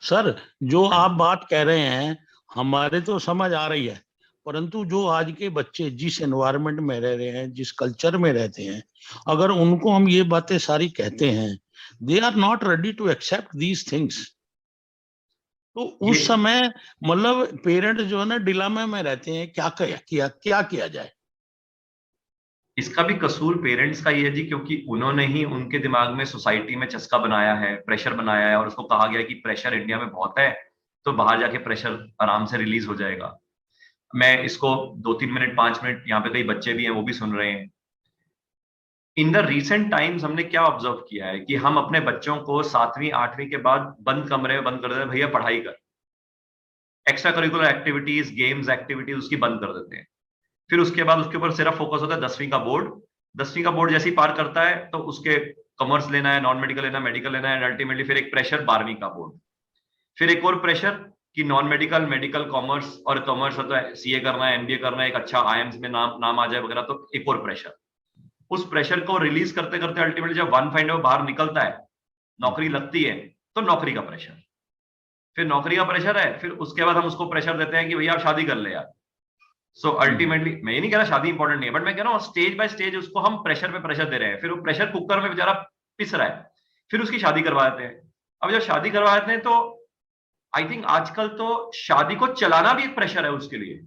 Sir, जो आप बात कह रहे हैं हमारे तो समझ आ रही है, परंतु जो आज के बच्चे जिस एनवायरनमेंट में रह रहे हैं, जिस कल्चर में रहते हैं, अगर उनको हम ये बातें सारी कहते हैं, they are not ready to accept these things. तो ये उस समय मतलब पेरेंट्स जो है ना डिलामे में रहते हैं, क्या किया जाए। इसका भी कसूर पेरेंट्स का ही है जी, क्योंकि उन्होंने ही उनके दिमाग में सोसाइटी में चस्का बनाया है, प्रेशर बनाया है, और उसको कहा गया है कि प्रेशर इंडिया में बहुत है, तो बाहर जाके प्रेशर आराम से रिलीज हो जाएगा। मैं इसको 2-3 मिनट 5 मिनट, यहाँ पे कई बच्चे भी हैं वो भी सुन रहे हैं। इन द रिसेंट टाइम्स हमने क्या ऑब्जर्व किया है कि हम अपने बच्चों को 7वीं 8वीं के बाद बंद कमरे में बंद कर देते हैं, भैया पढ़ाई कर, extra curricular activities games activities उसकी बंद कर देते हैं। फिर उसके बाद उसके ऊपर सिर्फ फोकस होता है 10वीं का बोर्ड। 10वीं का बोर्ड जैसे ही पार करता है तो उसके कॉमर्स लेना है, नॉन मेडिकल लेना है, मेडिकल लेना है, एंड अल्टीमेटली फिर एक प्रेशर 12वीं का बोर्ड। फिर एक और प्रेशर कि नॉन मेडिकल, मेडिकल, कॉमर्स, और कॉमर्स होता है सीए करना है, एमबीए करना है, एक अच्छा आईएम्स में नाम आ जाए वगैरह, तो एक और प्रेशर। उस प्रेशर को रिलीज करते करते अल्टीमेटली जब वन फाइंड बाहर निकलता है, नौकरी लगती है, तो नौकरी का प्रेशर। फिर नौकरी का प्रेशर है, फिर उसके बाद हम उसको प्रेशर देते हैं कि भैया आप शादी कर ले यार। सो अल्टीमेटली मैं ये नहीं कह रहा शादी इंपॉर्टेंट नहीं है, बट मैं कह रहा हूँ स्टेज बाय स्टेज उसको हम प्रेशर पे प्रेशर दे रहे हैं। फिर वो प्रेशर कुकर में बेचारा पिस रहा है, फिर उसकी शादी करवा देते हैं। अब जब शादी करवा देते हैं तो आई थिंक आजकल तो शादी को चलाना भी एक प्रेशर है उसके लिए,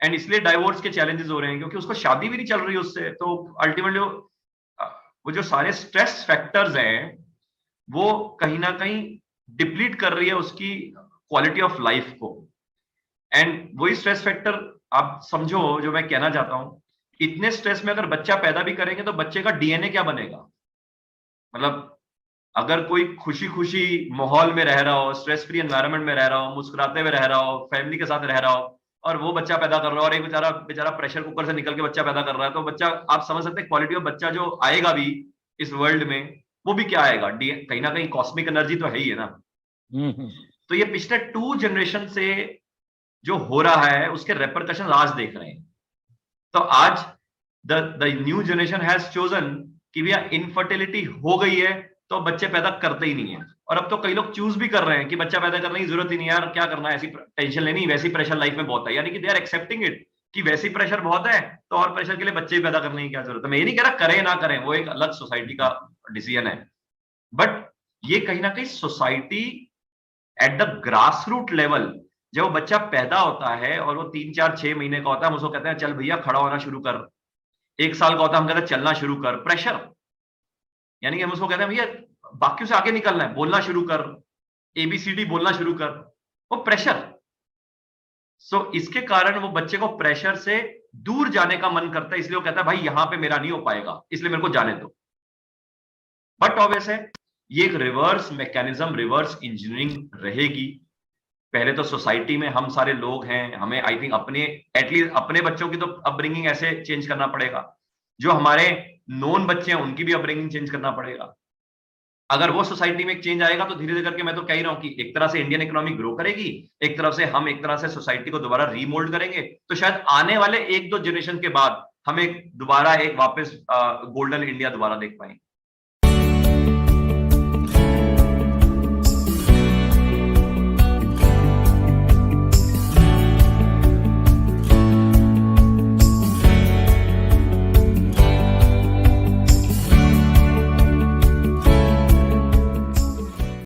एंड इसलिए डाइवोर्स के चैलेंजेस हो रहे हैं, क्योंकि उसको शादी भी नहीं चल रही उससे। तो अल्टीमेटली वो जो सारे स्ट्रेस फैक्टर्स हैं वो कहीं ना कहीं डिप्लीट कर रही है उसकी क्वालिटी ऑफ लाइफ को। एंड वही स्ट्रेस फैक्टर आप समझो जो मैं कहना चाहता हूं, इतने स्ट्रेस में अगर बच्चा पैदा भी करेंगे तो बच्चे का डीएनए क्या बनेगा। मतलब अगर कोई खुशी खुशी माहौल में रह रहा हो, स्ट्रेस फ्री एनवायरनमेंट में रह रहा हो, मुस्कुराते हुए रह रहा हो, फैमिली के साथ रह रहा हो, और वो बच्चा पैदा कर रहा हो, और एक बेचारा बेचारा प्रेशर कुकर से निकल के बच्चा पैदा कर रहा है, तो बच्चा आप समझ सकते हैं क्वालिटी ऑफ बच्चा जो आएगा भी इस वर्ल्ड में, वो भी क्या आएगा, कहीं ना कहीं कॉस्मिक एनर्जी तो है ही है ना। हम्म। तो ये पिछले 2 जनरेशन से जो हो रहा है उसके रेपरकशन आज देख रहे हैं। तो आज the new generation has chosen कि भैया इनफर्टिलिटी हो गई है तो बच्चे पैदा करते ही नहीं है। और अब तो कई लोग चूज भी कर रहे हैं कि बच्चा पैदा करने की जरूरत ही नहीं है यार, क्या करना है, ऐसी टेंशन लेनी, वैसी प्रेशर लाइफ में बहुत है, यानी कि दे आर एक्सेप्टिंग इट कि वैसी प्रेशर बहुत है तो और प्रेशर के लिए बच्चे भी पैदा करने की क्या जरूरत है। मैं ये नहीं कह रहा करें ना करें, वो एक अलग सोसाइटी का डिसीजन है, बट ये कहीं ना कहीं society at the grass root level, जब वो बच्चा पैदा होता है और वो 3 4 6 महीने का होता है, हम उसको कहते हैं चल भैया खड़ा होना शुरू कर। 1 साल का होता है हम कहते हैं चलना शुरू कर, प्रेशर। यानी कि हम उसको कहते हैं भैया बाकियों से आगे निकलना है, बोलना शुरू कर, एबीसीडी बोलना शुरू कर, वो प्रेशर। सो इसके कारण वो बच्चे को प्रेशर से दूर जाने का मन करता है, इसलिए वो कहता है भाई यहां पे मेरा नहीं हो पाएगा, इसलिए मेरे को जाने दो। बट ऑब्वियस है ये एक रिवर्स मैकेनिज्म, रिवर्स इंजीनियरिंग रहेगी। पहले तो सोसाइटी में हम सारे लोग हैं, हमें आई थिंक अपने एटलीस्ट अपने बच्चों की तो अपब्रिंगिंग ऐसे चेंज करना पड़ेगा, जो हमारे नोन बच्चे हैं उनकी भी अपब्रिंगिंग चेंज करना पड़ेगा। अगर वो सोसाइटी में एक चेंज आएगा तो धीरे धीरे करके मैं तो कह ही रहा हूं कि एक तरह से इंडियन इकोनॉमी ग्रो करेगी, एक तरफ से हम एक तरह से सोसाइटी को दोबारा रीमोल्ड करेंगे, तो शायद आने वाले 1-2 जनरेशन के बाद हम एक दोबारा एक वापस गोल्डन इंडिया दोबारा देख पाएंगे।